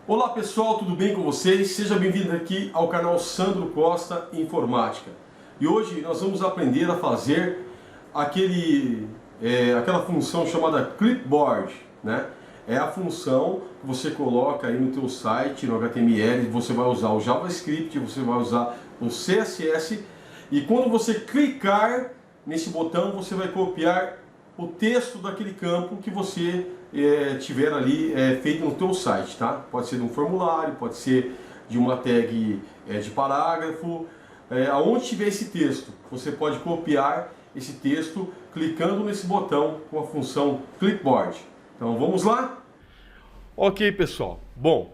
Olá pessoal, tudo bem com vocês? Seja bem-vindo aqui ao canal Sandro Costa Informática. E hoje nós vamos aprender a fazer aquela função chamada Clipboard, né? É a função que você coloca aí no teu site, no HTML, você vai usar o JavaScript, você vai usar o CSS e quando você clicar nesse botão, você vai copiar o texto daquele campo que você tiver ali feito no teu site, tá? Pode ser de um formulário, pode ser de uma tag de parágrafo, aonde tiver esse texto, você pode copiar esse texto clicando nesse botão com a função Clipboard. Então vamos lá? Ok, pessoal. Bom,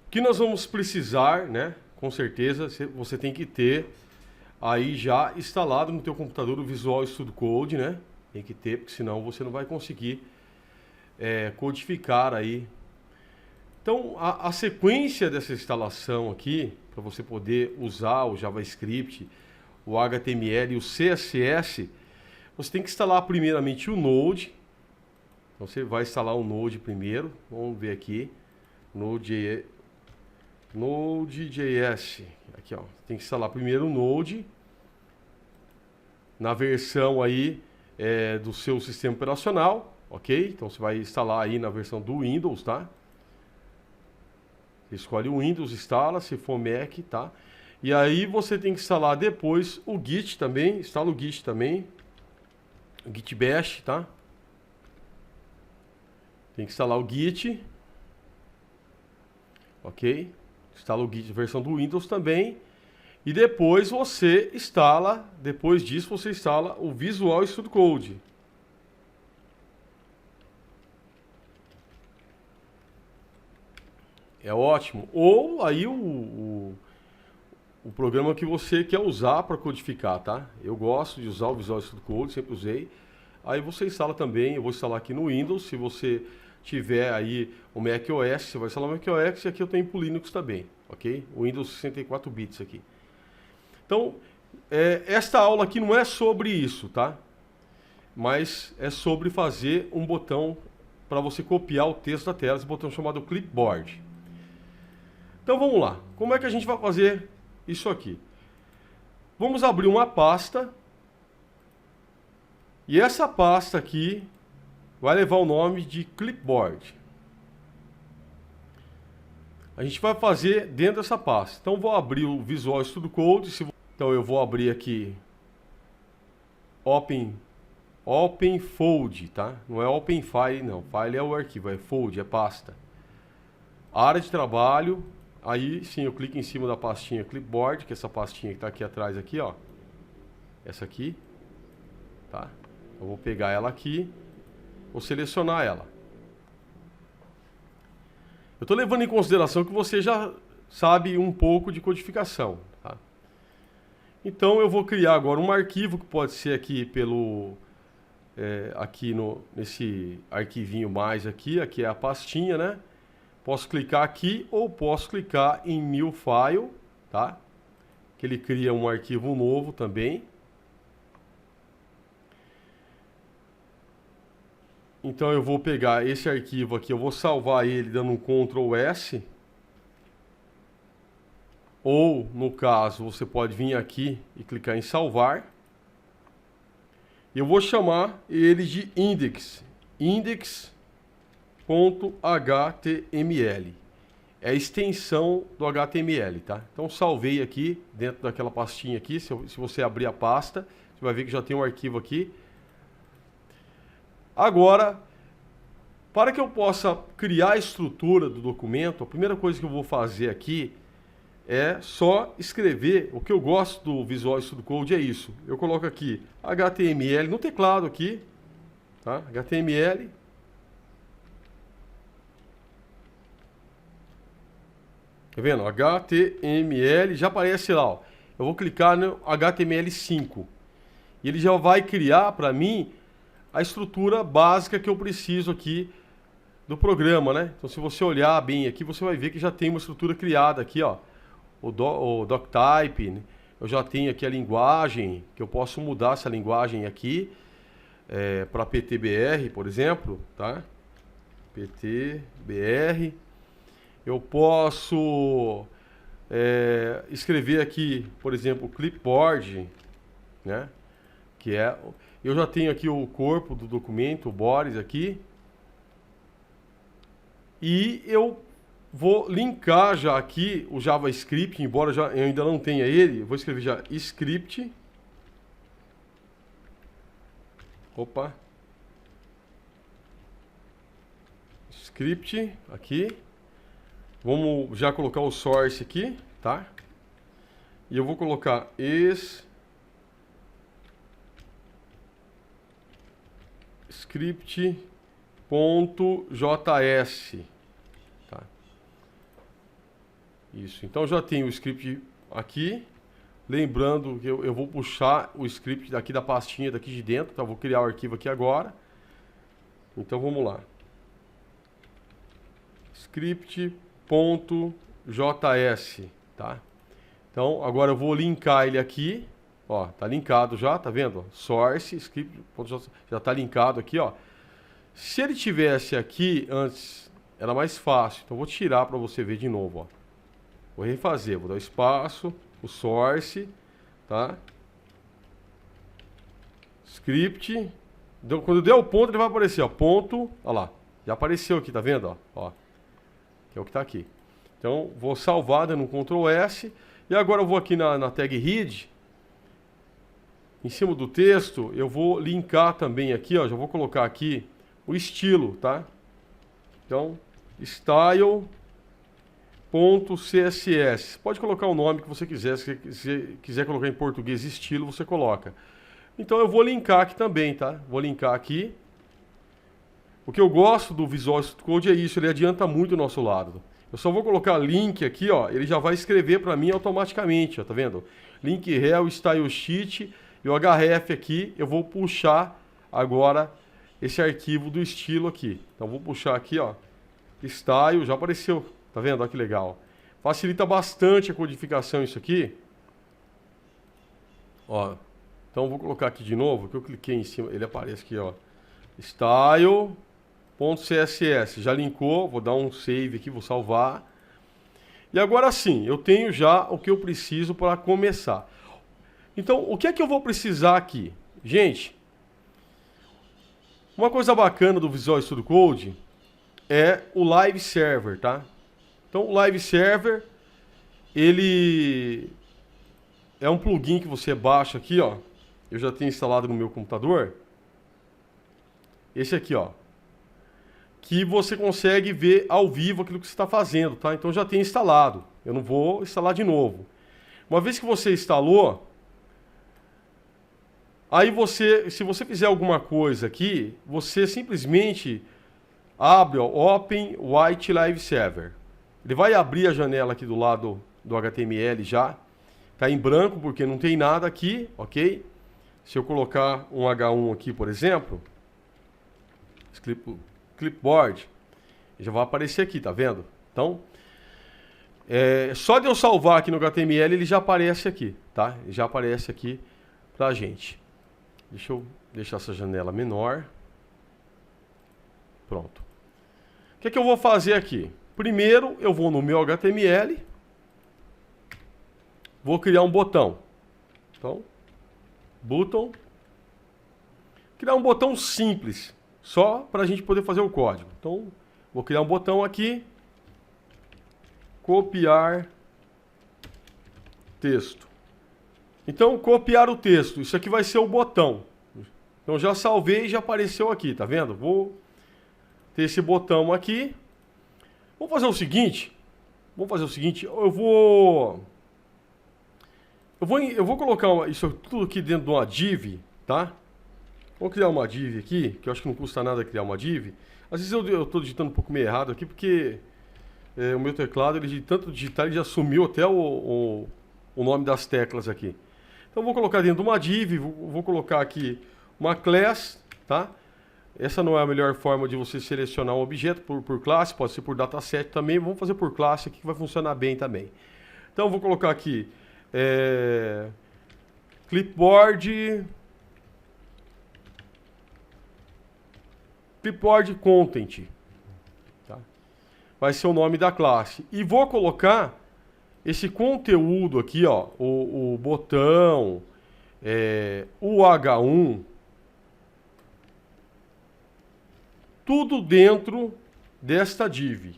o que nós vamos precisar, né? Com certeza você tem que ter aí já instalado no teu computador o Visual Studio Code, né? Tem que ter, porque senão você não vai conseguir codificar aí. Então, a sequência dessa instalação aqui, para você poder usar o JavaScript, o HTML e o CSS, você tem que instalar primeiramente o Node. Então, você vai instalar o Node primeiro. Vamos ver aqui. Node.js. Aqui, ó. Tem que instalar primeiro o Node. Na versão aí do seu sistema operacional, ok? Então você vai instalar aí na versão do Windows, tá? Você escolhe o Windows, instala, se for Mac, tá? E aí você tem que instalar depois o Git também, instala o Git também, o Git Bash, tá? Tem que instalar o Git, ok? Instala o Git versão do Windows também. E depois você instala, depois disso você instala o Visual Studio Code. É ótimo. Ou aí o programa que você quer usar para codificar, tá? Eu gosto de usar o Visual Studio Code, sempre usei. Aí você instala também, eu vou instalar aqui no Windows, se você tiver aí o macOS, você vai instalar o macOS e aqui eu tenho pro Linux também, ok? O Windows 64 bits aqui. Então, esta aula aqui não é sobre isso, tá? Mas é sobre fazer um botão para você copiar o texto da tela, esse botão chamado Clipboard. Então vamos lá, como é que a gente vai fazer isso aqui? Vamos abrir uma pasta, e essa pasta aqui vai levar o nome de Clipboard. A gente vai fazer dentro dessa pasta. Então vou abrir o Visual Studio Code, então eu vou abrir aqui Open Fold, tá? Não é Open File não, File é o arquivo, é Fold, é pasta. Área de trabalho, aí sim eu clico em cima da pastinha Clipboard, que é essa pastinha que está aqui atrás aqui, ó. Essa aqui, tá? Eu vou pegar ela aqui, vou selecionar ela. Eu estou levando em consideração que você já sabe um pouco de codificação, tá? Então eu vou criar agora um arquivo que pode ser aqui nesse arquivinho mais aqui é a pastinha, né? Posso clicar aqui ou posso clicar em New File, tá? Que ele cria um arquivo novo também. Então eu vou pegar esse arquivo aqui, eu vou salvar ele dando um Ctrl S. Ou, no caso, você pode vir aqui e clicar em salvar. Eu vou chamar ele de index.html. É a extensão do HTML, tá? Então salvei aqui, dentro daquela pastinha aqui. Se você abrir a pasta, você vai ver que já tem um arquivo aqui. Agora, para que eu possa criar a estrutura do documento, a primeira coisa que eu vou fazer aqui é só escrever. O que eu gosto do Visual Studio Code é isso. Eu coloco aqui HTML no teclado aqui, tá? HTML. Tá vendo? HTML, já aparece lá, ó. Eu vou clicar no HTML5. E ele já vai criar para mim a estrutura básica que eu preciso aqui do programa, né? Então se você olhar bem aqui, você vai ver que já tem uma estrutura criada aqui, ó. O doctype, né? Eu já tenho aqui a linguagem, que eu posso mudar essa linguagem aqui para PTBR, por exemplo, tá? PTBR. Eu posso escrever aqui, por exemplo, clipboard, né? Que é, eu já tenho aqui o corpo do documento, o bodies aqui. E eu vou linkar já aqui o JavaScript, embora eu ainda não tenha ele. Eu vou escrever já script. Opa. Script aqui. Vamos já colocar o source aqui, tá? E eu vou colocar script.js, tá? Isso. Então já tenho o script aqui. Lembrando que eu vou puxar o script daqui da pastinha daqui de dentro, tá? Vou criar o arquivo aqui agora. Então vamos lá. Script.js, tá? Então agora eu vou linkar ele aqui, ó, tá linkado já, tá vendo? Source, script.js, já tá linkado aqui, ó. Se ele tivesse aqui antes, era mais fácil. Então eu vou tirar para você ver de novo, ó. Vou refazer, vou dar espaço, o source, tá? Script. Quando der o ponto, ele vai aparecer, ó. Ponto, ó lá. Já apareceu aqui, tá vendo, ó? Que é o que tá aqui. Então, vou salvar dando um Ctrl S. E agora eu vou aqui na tag read. Em cima do texto, eu vou linkar também aqui, ó. Já vou colocar aqui o estilo, tá? Então, style.css. Pode colocar o nome que você quiser. Se você quiser colocar em português estilo, você coloca. Então eu vou linkar aqui também, tá? Vou linkar aqui. O que eu gosto do Visual Studio Code é isso, ele adianta muito o nosso lado. Eu só vou colocar link aqui, ó, ele já vai escrever para mim automaticamente, ó, tá vendo? Link rel, style sheet e o href aqui, eu vou puxar agora esse arquivo do estilo aqui. Então vou puxar aqui, ó, style, já apareceu, tá vendo? Olha que legal. Facilita bastante a codificação isso aqui. Ó, então vou colocar aqui de novo, que eu cliquei em cima, ele aparece aqui, ó. Style.css, já linkou, vou dar um save aqui, vou salvar. E agora sim, eu tenho já o que eu preciso para começar. Então, o que é que eu vou precisar aqui? Gente, uma coisa bacana do Visual Studio Code é o Live Server, tá? Então, o Live Server, ele é um plugin que você baixa aqui, ó. Eu já tenho instalado no meu computador. Esse aqui, ó. Que você consegue ver ao vivo aquilo que você está fazendo, tá? Então já tem instalado. Eu não vou instalar de novo. Uma vez que você instalou, aí se você fizer alguma coisa aqui, você simplesmente abre, ó, Open White Live Server. Ele vai abrir a janela aqui do lado do HTML já. Tá em branco porque não tem nada aqui, ok? Se eu colocar um H1 aqui, por exemplo, clipboard, já vai aparecer aqui, tá vendo? Então, só de eu salvar aqui no HTML, ele já aparece aqui, tá? Ele já aparece aqui pra gente. Deixa eu deixar essa janela menor. Pronto. O que é que eu vou fazer aqui? Primeiro, eu vou no meu HTML, vou criar um botão. Então, button. Criar um botão simples, só para a gente poder fazer o código. Então, vou criar um botão aqui. Copiar texto. Então, copiar o texto. Isso aqui vai ser o botão. Então, já salvei e já apareceu aqui, tá vendo? Vou ter esse botão aqui. Vamos fazer o seguinte. Eu vou colocar isso tudo aqui dentro de uma div, tá? Vou criar uma div aqui, que eu acho que não custa nada criar uma div. Às vezes eu estou digitando um pouco meio errado aqui, porque o meu teclado, ele de tanto digitar, ele já sumiu até o nome das teclas aqui. Então vou colocar dentro de uma div, vou colocar aqui uma class, tá? Essa não é a melhor forma de você selecionar um objeto por classe, pode ser por dataset também. Vamos fazer por classe aqui que vai funcionar bem também. Então vou colocar aqui clipboard content. Tá? vai ser o nome da classe. E vou colocar esse conteúdo aqui, ó, o botão, o H1, tudo dentro desta div.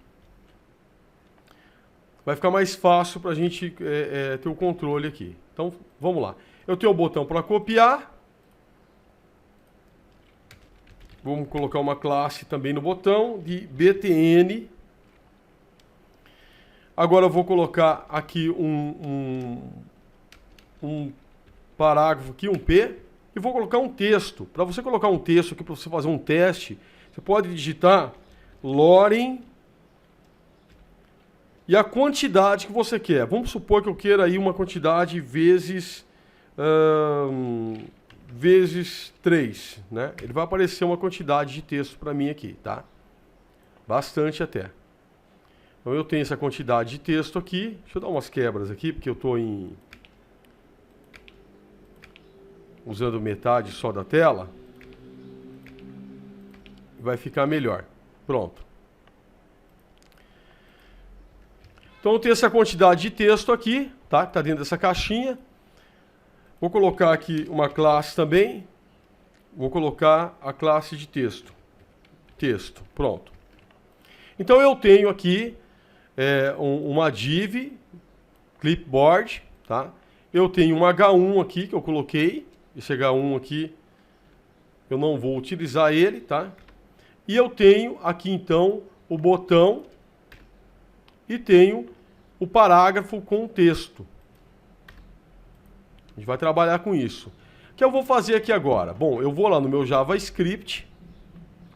Vai ficar mais fácil para a gente ter o controle aqui. Então, vamos lá. Eu tenho o botão para copiar. Vamos colocar uma classe também no botão de btn. Agora eu vou colocar aqui um parágrafo aqui, um P, e vou colocar um texto. Para você colocar um texto aqui, para você fazer um teste, você pode digitar lorem e a quantidade que você quer. Vamos supor que eu queira aí uma quantidade vezes 3, né? Ele vai aparecer uma quantidade de texto para mim aqui, tá? Bastante até. Então eu tenho essa quantidade de texto aqui. Deixa eu dar umas quebras aqui, porque eu estou usando metade só da tela. Vai ficar melhor. Pronto. Então eu tenho essa quantidade de texto aqui, tá? Que está dentro dessa caixinha. Vou colocar aqui uma classe também. Vou colocar a classe de texto. Texto, pronto. Então eu tenho aqui uma div, clipboard, tá? Eu tenho um H1 aqui que eu coloquei. Esse H1 aqui, eu não vou utilizar ele, tá? E eu tenho aqui então o botão e tenho o parágrafo com texto. A gente vai trabalhar com isso. O que eu vou fazer aqui agora? Bom, eu vou lá no meu JavaScript.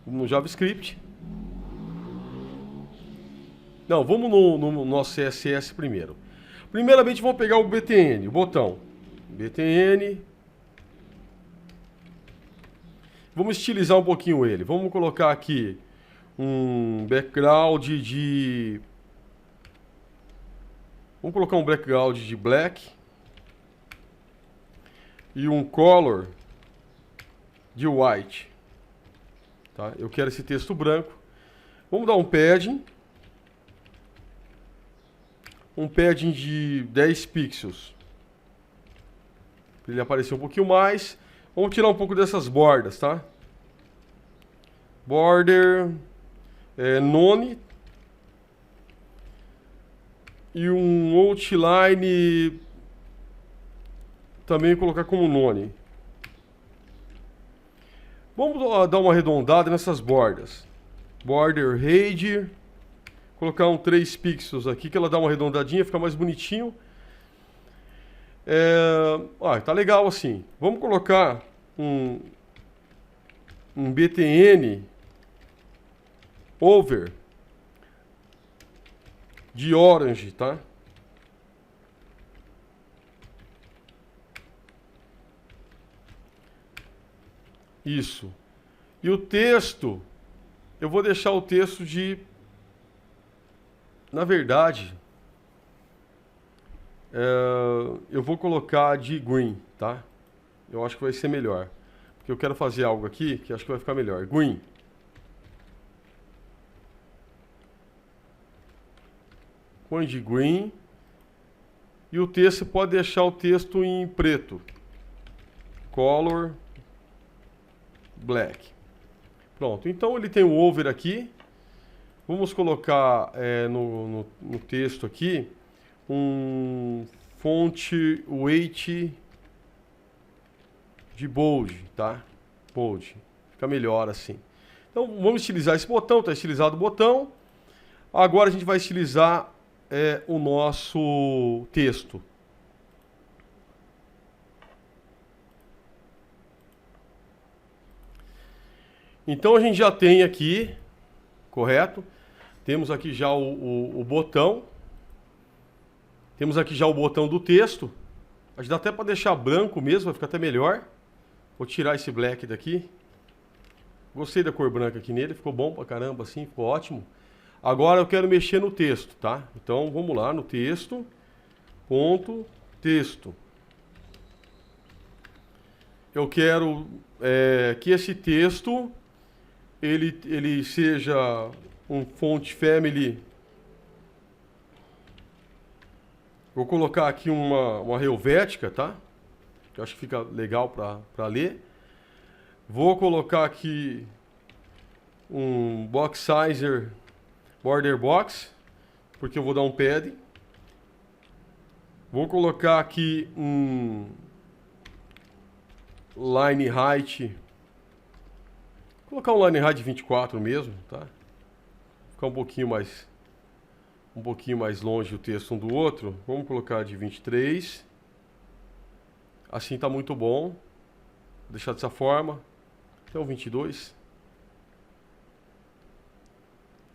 No JavaScript. Não, vamos no nosso CSS primeiro. Primeiramente, vamos pegar o btn, o botão. btn. Vamos estilizar um pouquinho ele. Vamos colocar aqui um background de... Vamos colocar um background de black. E um color de white. Tá? Eu quero esse texto branco. Vamos dar um padding. Um padding de 10 pixels. Para ele aparecer um pouquinho mais. Vamos tirar um pouco dessas bordas, tá? Border none. E um outline também colocar como none. Vamos dar uma arredondada nessas bordas. Border radius. Colocar um 3 pixels aqui, que ela dá uma arredondadinha, fica mais bonitinho. Tá legal assim. Vamos colocar um btn over de orange, tá? Isso. E o texto, eu vou deixar o texto de... Na verdade, eu vou colocar de green, tá? Eu acho que vai ser melhor. Porque eu quero fazer algo aqui que acho que vai ficar melhor. Green. Põe de green. E o texto, você pode deixar o texto em preto. Color black. Pronto. Então ele tem o over aqui. Vamos colocar no texto aqui um font weight de bold, tá? Bold. Fica melhor assim. Então vamos estilizar esse botão, está estilizado o botão. Agora a gente vai estilizar o nosso texto. Então a gente já tem aqui, correto? Temos aqui já o botão. Temos aqui já o botão do texto. A gente dá até para deixar branco mesmo, vai ficar até melhor. Vou tirar esse black daqui. Gostei da cor branca aqui nele, ficou bom pra caramba assim, ficou ótimo. Agora eu quero mexer no texto, tá? Então vamos lá no texto. Ponto, texto. Eu quero que esse texto ele seja um font family Vou colocar aqui uma helvética, tá? Que eu acho que fica legal para ler. Vou colocar aqui um box sizer border box, porque eu vou dar um padding. Vou colocar aqui um line height. Vou colocar um line height de 24 mesmo, tá? Ficar um pouquinho mais longe o texto um do outro. Vamos colocar de 23. Assim tá muito bom. Vou deixar dessa forma. Até o 22.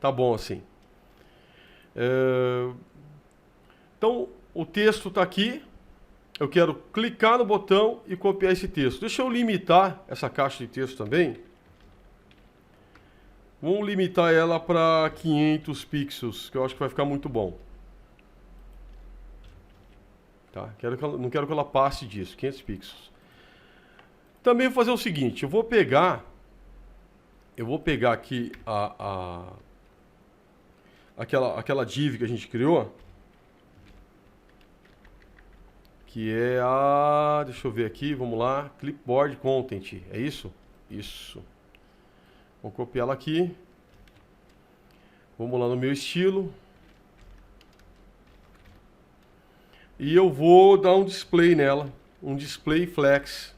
Tá bom assim. Então, o texto está aqui. Eu quero clicar no botão e copiar esse texto. Deixa eu limitar essa caixa de texto também. Vamos limitar ela para 500 pixels, que eu acho que vai ficar muito bom. Tá? Não quero que ela passe disso, 500 pixels. Também vou fazer o seguinte, eu vou pegar aqui aquela div que a gente criou, que é deixa eu ver aqui, vamos lá, clipboard content, é isso? Isso. Vou copiar ela aqui. Vamos lá no meu estilo. E eu vou dar um display nela, um display flex.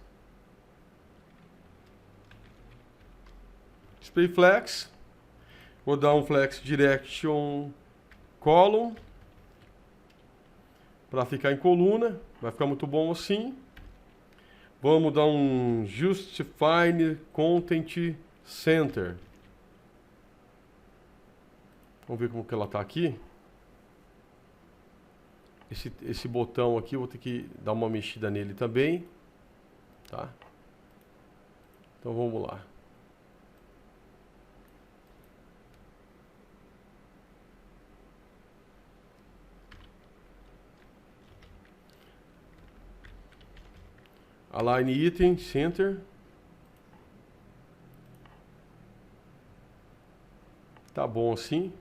Display flex. Vou dar um flex direction column para ficar em coluna, vai ficar muito bom assim. Vamos dar um justify content center. Vamos ver como que ela está aqui. Esse botão aqui eu vou ter que dar uma mexida nele também, tá? Então vamos lá. Align item center. Tá bom assim.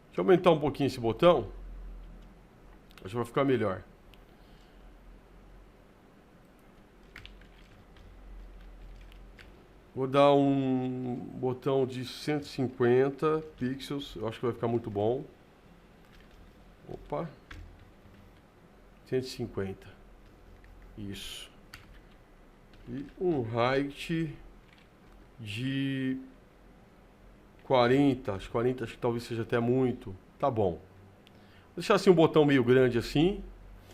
Deixa eu aumentar um pouquinho esse botão. Acho que vai ficar melhor. Vou dar um botão de 150 pixels. Eu acho que vai ficar muito bom. Opa. 150. Isso. E um height de 40, acho que talvez seja até muito. Tá bom. Vou deixar assim um botão meio grande assim.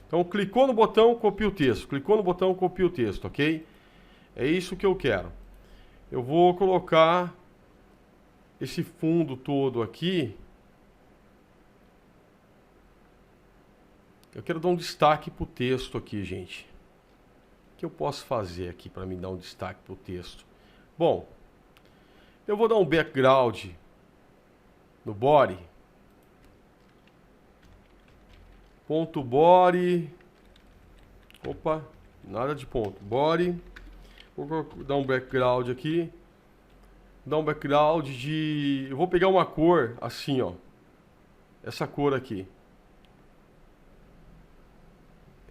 Então, clicou no botão, copia o texto. Clicou no botão, copia o texto, ok? É isso que eu quero. Eu vou colocar esse fundo todo aqui. Eu quero dar um destaque para o texto aqui, gente. O que eu posso fazer aqui para me dar um destaque para o texto? Bom, eu vou dar um background no body. Ponto body. Opa, nada de ponto. Body. Vou dar um background aqui. Dar um background de... Eu vou pegar uma cor assim, ó. Essa cor aqui.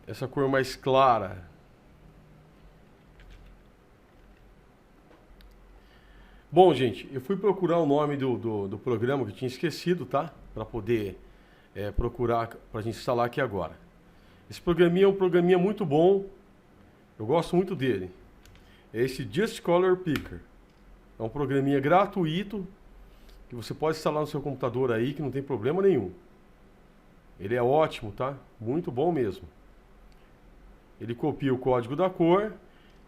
Essa cor mais clara. Bom, gente, eu fui procurar o nome do programa que eu tinha esquecido, tá? Para poder procurar, para a gente instalar aqui agora. Esse programinha é um programinha muito bom. Eu gosto muito dele. É esse Just Color Picker. É um programinha gratuito que você pode instalar no seu computador aí, que não tem problema nenhum. Ele é ótimo, tá? Muito bom mesmo. Ele copia o código da cor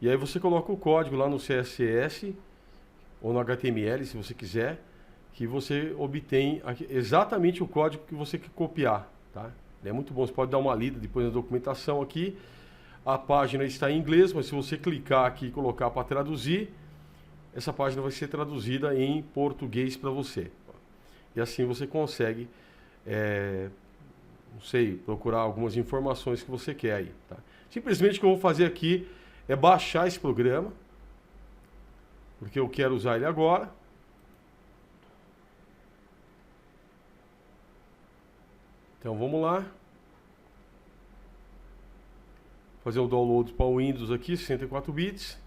e aí você coloca o código lá no CSS ou no HTML, se você quiser, que você obtém exatamente o código que você quer copiar, tá? É muito bom, você pode dar uma lida depois na documentação aqui. A página está em inglês, mas se você clicar aqui e colocar para traduzir, essa página vai ser traduzida em português para você. E assim você consegue, não sei, procurar algumas informações que você quer aí, tá? Simplesmente o que eu vou fazer aqui é baixar esse programa, porque eu quero usar ele agora. Então vamos lá. Fazer o download para o Windows aqui, 64 bits.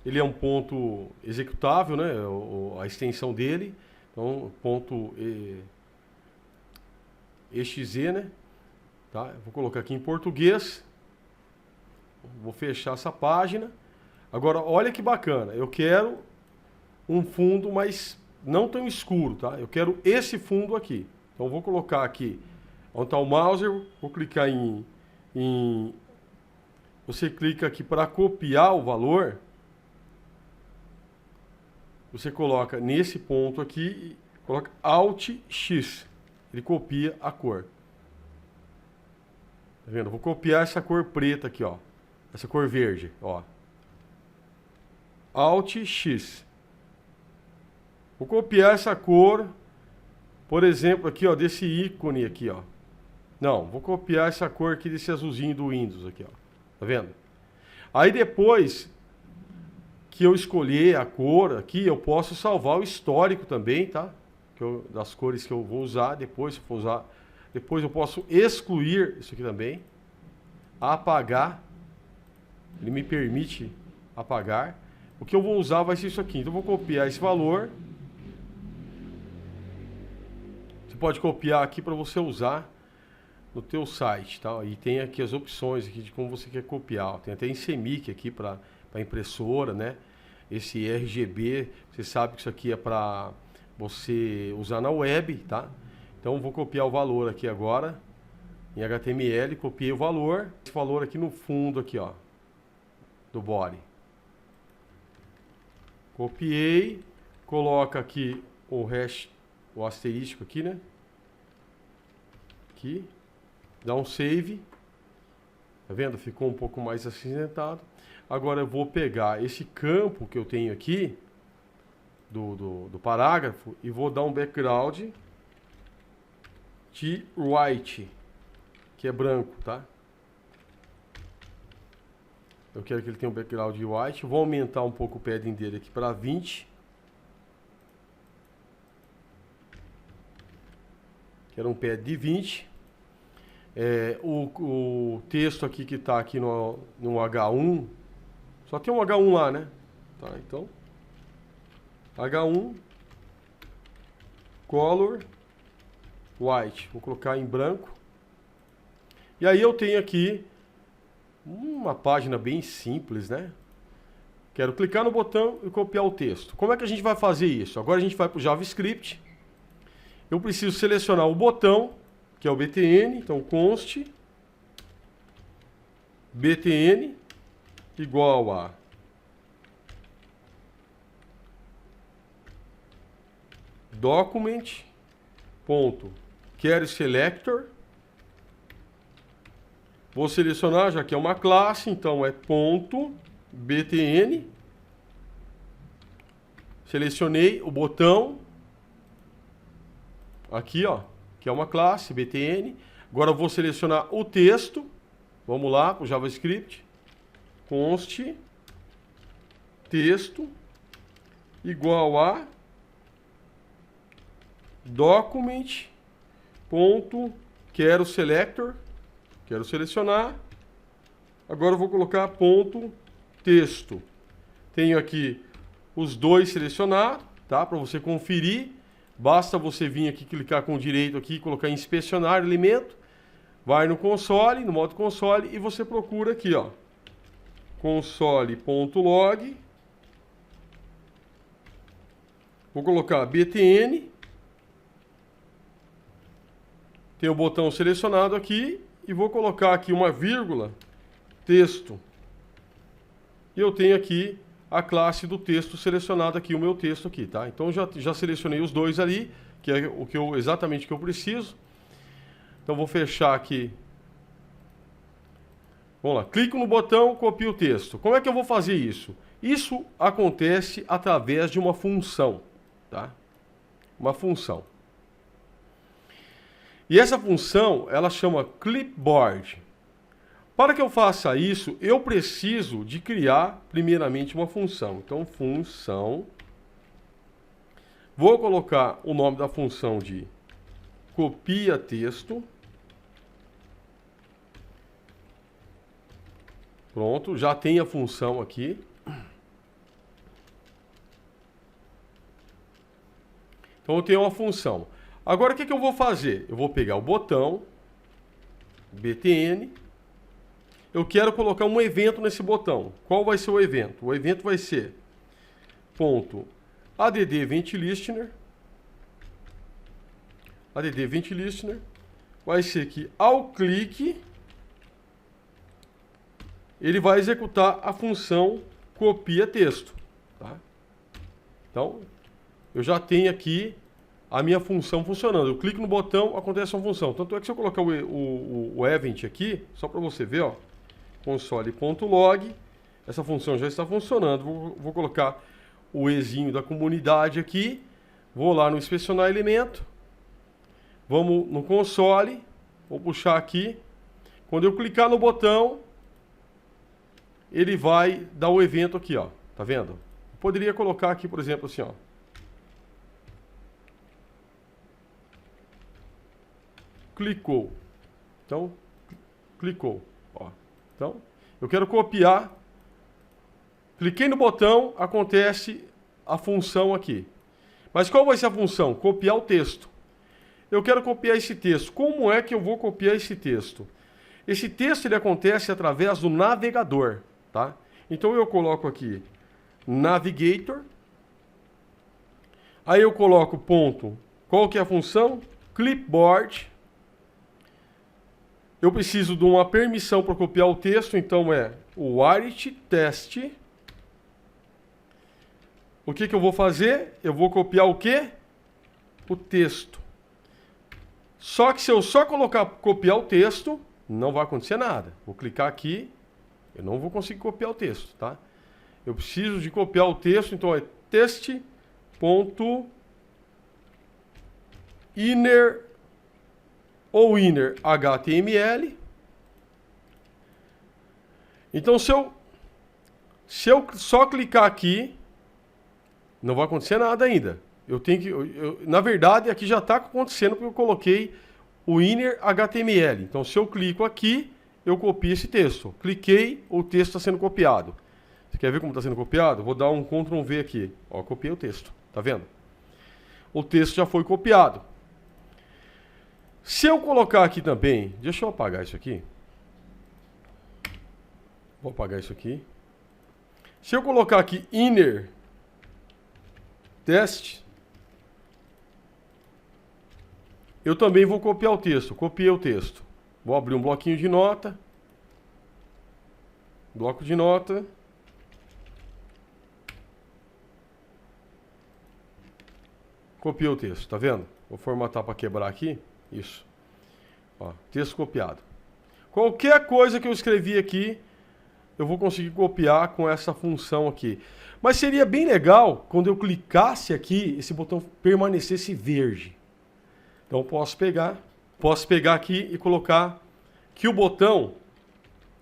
Ele é um ponto executável, né? A extensão dele. Então, ponto .exe, né? Tá? Vou colocar aqui em português. Vou fechar essa página. Agora, olha que bacana. Eu quero um fundo, mas não tão escuro, tá? Eu quero esse fundo aqui. Então, vou colocar aqui onde está o mouse. Vou clicar em... Você clica aqui para copiar o valor. Você coloca nesse ponto aqui, coloca Alt X. Ele copia a cor. Tá vendo? Vou copiar essa cor preta aqui, ó. Essa cor verde, ó. Alt X. Vou copiar essa cor, por exemplo, aqui, ó, desse ícone aqui, ó. Não, vou copiar essa cor aqui desse azulzinho do Windows aqui, ó. Tá vendo? Aí depois que eu escolher a cor aqui, eu posso salvar o histórico também, tá? Das cores que eu vou usar depois, se eu for usar. Depois eu posso excluir isso aqui também. Apagar. Ele me permite apagar. O que eu vou usar vai ser isso aqui. Então eu vou copiar esse valor. Você pode copiar aqui para você usar no teu site, tá? E tem aqui as opções aqui de como você quer copiar. Tem até em CMYK aqui para impressora, né? Esse RGB, você sabe que isso aqui é para você usar na web, tá? Então vou copiar o valor aqui agora em HTML, copiei o valor, esse valor aqui no fundo aqui, ó, do body. Copiei, coloca aqui o hash, o asterístico aqui, né? Aqui, dá um save. Tá vendo? Ficou um pouco mais acinzentado. Agora eu vou pegar esse campo que eu tenho aqui do parágrafo e vou dar um background de white, que é branco, tá? Eu quero que ele tenha um background de white. Vou aumentar um pouco o padding dele aqui para 20. Quero um pad de 20. O texto aqui que está aqui no H1, só tem um H1 lá, né? Tá, então, H1, color, white. Vou colocar em branco. E aí eu tenho aqui uma página bem simples, né? Quero clicar no botão e copiar o texto. Como é que a gente vai fazer isso? Agora a gente vai para o JavaScript. Eu preciso selecionar o botão, que é o btn, então const btn igual a document.querySelector. Vou selecionar, já que é uma classe, então é .btn. Selecionei o botão aqui, ó, que é uma classe, btn. Agora eu vou selecionar o texto. Vamos lá para o JavaScript. Const texto igual a document.querySelector. Quero selecionar. Agora eu vou colocar ponto texto. Tenho aqui os dois selecionados, tá? Para você conferir. Basta você vir aqui, clicar com o direito aqui, colocar em inspecionar elemento. Vai no console, no modo console, e você procura aqui, ó. Console.log. Vou colocar btn. Tem o botão selecionado aqui. E vou colocar aqui uma vírgula, texto. E eu tenho aqui a classe do texto selecionado aqui, o meu texto aqui, tá? Então já selecionei os dois ali, que é exatamente o que eu preciso. Então vou fechar aqui. Vamos lá, clico no botão, copio o texto. Como é que eu vou fazer isso? Isso acontece através de uma função, tá? Uma função. E essa função, ela chama clipboard. Para que eu faça isso, eu preciso de criar, primeiramente, uma função. Então, função. Vou colocar o nome da função de copia texto. Pronto, já tem a função aqui. Então eu tenho uma função. Agora o que eu vou fazer? Eu vou pegar o botão BTN. Eu quero colocar um evento nesse botão. Qual vai ser o evento? O evento vai ser .add event listener. Add event listener vai ser que ao clique ele vai executar a função copia texto. Tá? Então eu já tenho aqui a minha função funcionando. Eu clico no botão, acontece uma função. Tanto é que se eu colocar o event aqui, só para você ver, ó, console.log, essa função já está funcionando. Vou colocar o ezinho da comunidade aqui, vou lá no inspecionar elemento, vamos no console, vou puxar aqui. Quando eu clicar no botão, ele vai dar o evento aqui, ó. Tá vendo? Eu poderia colocar aqui, por exemplo, assim, ó. Clicou. Então, clicou. Ó. Então, eu quero copiar. Cliquei no botão, acontece a função aqui. Mas qual vai ser a função? Copiar o texto. Eu quero copiar esse texto. Como é que eu vou copiar esse texto? Esse texto ele acontece através do navegador, tá? Então eu coloco aqui Navigator. Aí eu coloco ponto. Qual que é a função? Clipboard. Eu preciso de uma permissão para copiar o texto, então é o write test. O que eu vou fazer? Eu vou copiar o quê? O texto. Só que se eu só copiar o texto, não vai acontecer nada. Vou clicar aqui, eu não vou conseguir copiar o texto, tá? Eu preciso de copiar o texto, então é test.inner ou inner HTML. Então se eu só clicar aqui, não vai acontecer nada ainda. Eu tenho que, na verdade, aqui já está acontecendo porque eu coloquei o inner HTML. Então, se eu clico aqui, eu copio esse texto. Cliquei, o texto está sendo copiado. Você quer ver como está sendo copiado? Vou dar um Ctrl V aqui. Ó, copiei o texto. Tá vendo? O texto já foi copiado. Se eu colocar aqui também, deixa eu apagar isso aqui. Vou apagar isso aqui. Se eu colocar aqui inner test, eu também vou copiar o texto. Copiei o texto. Vou abrir um bloquinho de nota. Bloco de nota. Copiei o texto, tá vendo? Vou formatar para quebrar aqui. Isso. Ó, texto copiado. Qualquer coisa que eu escrevi aqui, eu vou conseguir copiar com essa função aqui. Mas seria bem legal quando eu clicasse aqui, esse botão permanecesse verde. Então posso pegar aqui e colocar que o botão,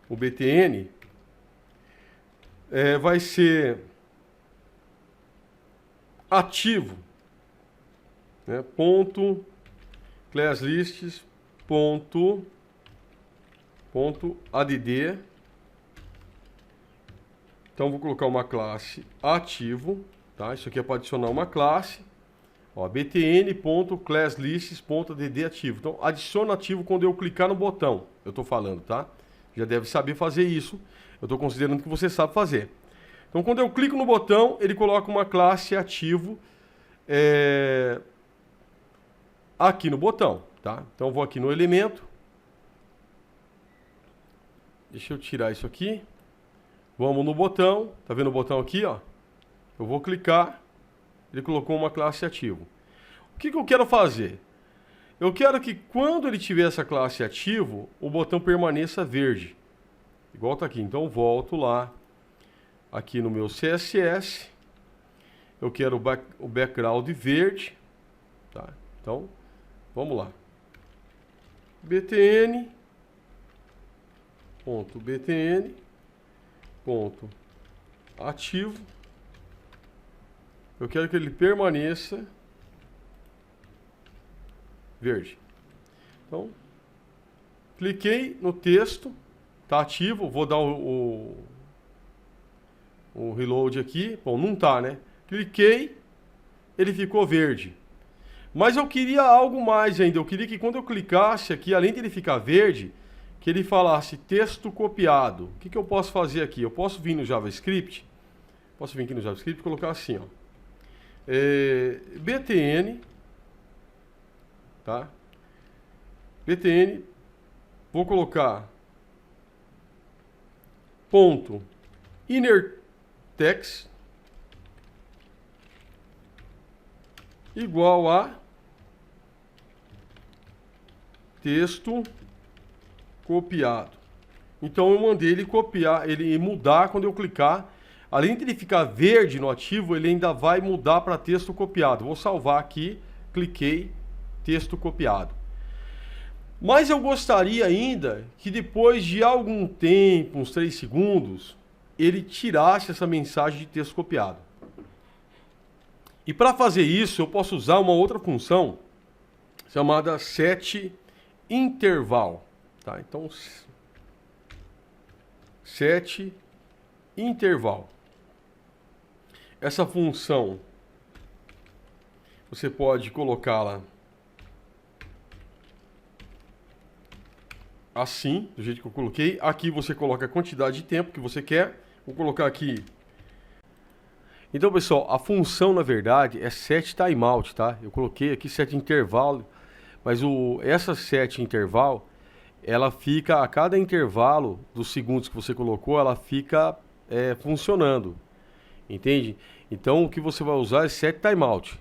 o BTN, vai ser ativo, né? Ponto classlists ponto add. Então vou colocar uma classe ativo, tá? Isso aqui é para adicionar uma classe. Ó, btn.classlists.add ativo. Então adiciona ativo quando eu clicar no botão. Eu estou falando, tá? Já deve saber fazer isso. Eu estou considerando que você sabe fazer. Então quando eu clico no botão, ele coloca uma classe ativo aqui no botão, tá? Então eu vou aqui no elemento. Deixa eu tirar isso aqui. Vamos no botão, tá vendo o botão aqui, ó? Eu vou clicar, ele colocou uma classe ativo. O que eu quero fazer? Eu quero que quando ele tiver essa classe ativo, o botão permaneça verde. Igual tá aqui. Então volto lá, aqui no meu CSS. Eu quero o background verde, tá? Então, vamos lá. btn.btn ponto ativo. Eu quero que ele permaneça verde. Então, cliquei no texto, tá ativo, vou dar o reload aqui. Bom, não tá, né? Cliquei, ele ficou verde. Mas eu queria algo mais ainda. Eu queria que quando eu clicasse aqui, além de ele ficar verde, que ele falasse texto copiado. O que eu posso fazer aqui? Eu posso vir no JavaScript. Posso vir aqui no JavaScript e colocar assim, ó. btn, tá? btn, vou colocar ponto inner text igual a texto copiado. Então eu mandei ele copiar, ele mudar quando eu clicar. Além de ele ficar verde no ativo, ele ainda vai mudar para texto copiado. Vou salvar aqui, cliquei, texto copiado. Mas eu gostaria ainda que depois de algum tempo, uns 3 segundos, ele tirasse essa mensagem de texto copiado. E para fazer isso, eu posso usar uma outra função chamada setInterval. Tá? Então, setInterval. Essa função, você pode colocá-la assim, do jeito que eu coloquei. Aqui você coloca a quantidade de tempo que você quer. Vou colocar aqui. Então, pessoal, a função, na verdade, é setTimeout, tá? Eu coloquei aqui setInterval, mas essa setInterval, ela fica, a cada intervalo dos segundos que você colocou, ela fica funcionando. Entende? Então, o que você vai usar é setTimeout.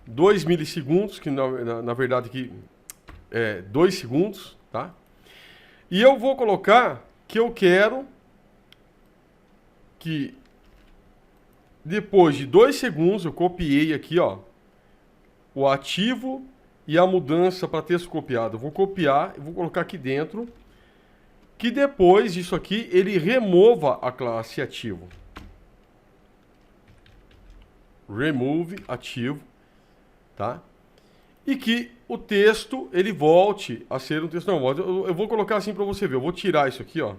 2 milissegundos, que na verdade aqui é 2 segundos, tá? E eu vou colocar que eu quero que depois de 2 segundos, eu copiei aqui, ó, o ativo e a mudança para texto copiado. Eu vou copiar, eu vou colocar aqui dentro, que depois disso aqui, ele remova a classe ativo. Remove ativo, tá? E que o texto, ele volte a ser um texto normal. Eu vou colocar assim para você ver. Eu vou tirar isso aqui, ó.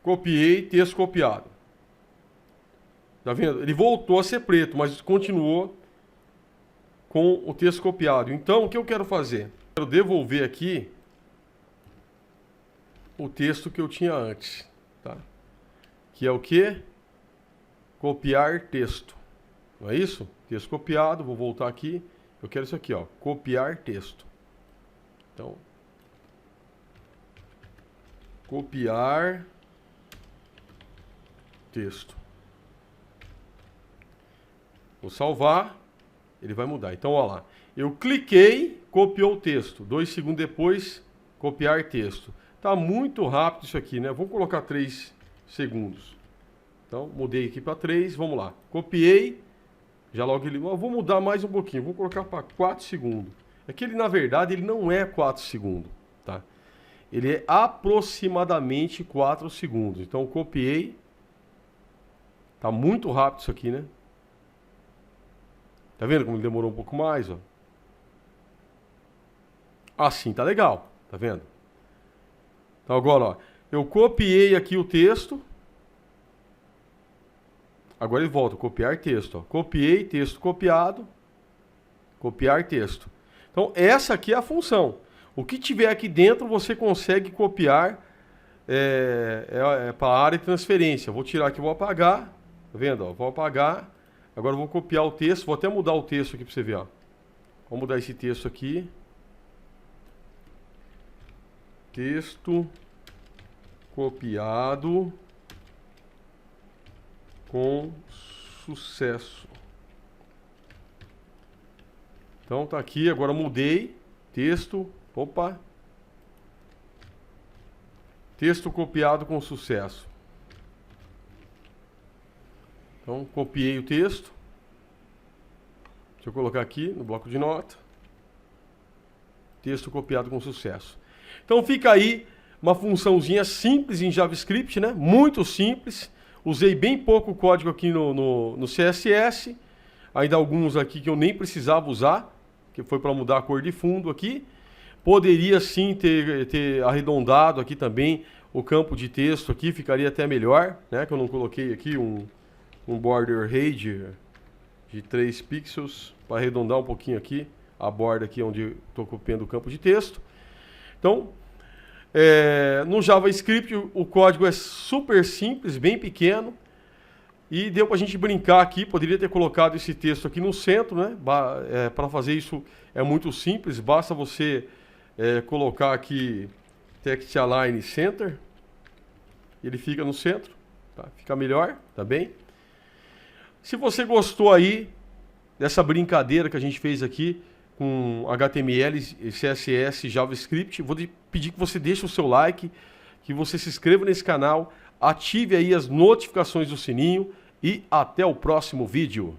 Copiei, texto copiado. Tá vendo? Ele voltou a ser preto, mas continuou com o texto copiado. Então, o que eu quero fazer? Eu quero devolver aqui o texto que eu tinha antes, tá? Que é o quê? Copiar texto. Não é isso? Texto copiado, vou voltar aqui. Eu quero isso aqui, ó. Copiar texto. Então, copiar texto. Vou salvar, ele vai mudar. Então, olha lá. Eu cliquei, copiou o texto. 2 segundos depois, copiar texto. Tá muito rápido isso aqui, né? Vou colocar 3 segundos. Então, mudei aqui para 3, vamos lá. Copiei, já logo ele... Eu vou mudar mais um pouquinho, vou colocar para 4 segundos. É que ele, na verdade, ele não é 4 segundos, tá? Ele é aproximadamente 4 segundos. Então, copiei. Tá muito rápido isso aqui, né? Tá vendo como ele demorou um pouco mais, ó? Assim tá legal, tá vendo? Então, agora, ó, eu copiei aqui o texto. Agora ele volta, copiar texto. Ó. Copiei, texto copiado. Copiar texto. Então, essa aqui é a função. O que tiver aqui dentro, você consegue copiar para a área de transferência. Vou tirar aqui, vou apagar. Tá vendo? Ó? Vou apagar. Agora eu vou copiar o texto. Vou até mudar o texto aqui para você ver. Ó. Vou mudar esse texto aqui. Texto copiado com sucesso. Então tá aqui, agora mudei, texto, opa, texto copiado com sucesso. Então copiei o texto, deixa eu colocar aqui no bloco de nota, texto copiado com sucesso. Então fica aí uma funçãozinha simples em JavaScript, né? Muito simples. Usei bem pouco código aqui no CSS. Ainda alguns aqui que eu nem precisava usar, que foi para mudar a cor de fundo aqui. Poderia sim ter arredondado aqui também o campo de texto aqui, ficaria até melhor, né? Que eu não coloquei aqui um border radius de 3 pixels para arredondar um pouquinho aqui a borda aqui onde estou copiando o campo de texto. Então, no JavaScript o código é super simples, bem pequeno. E deu para a gente brincar aqui, poderia ter colocado esse texto aqui no centro, né? Para fazer isso é muito simples, basta você colocar aqui Text Align Center, ele fica no centro, tá? Fica melhor, tá bem? Se você gostou aí dessa brincadeira que a gente fez aqui com HTML, CSS, JavaScript, vou pedir que você deixe o seu like, que você se inscreva nesse canal, ative aí as notificações do sininho e até o próximo vídeo.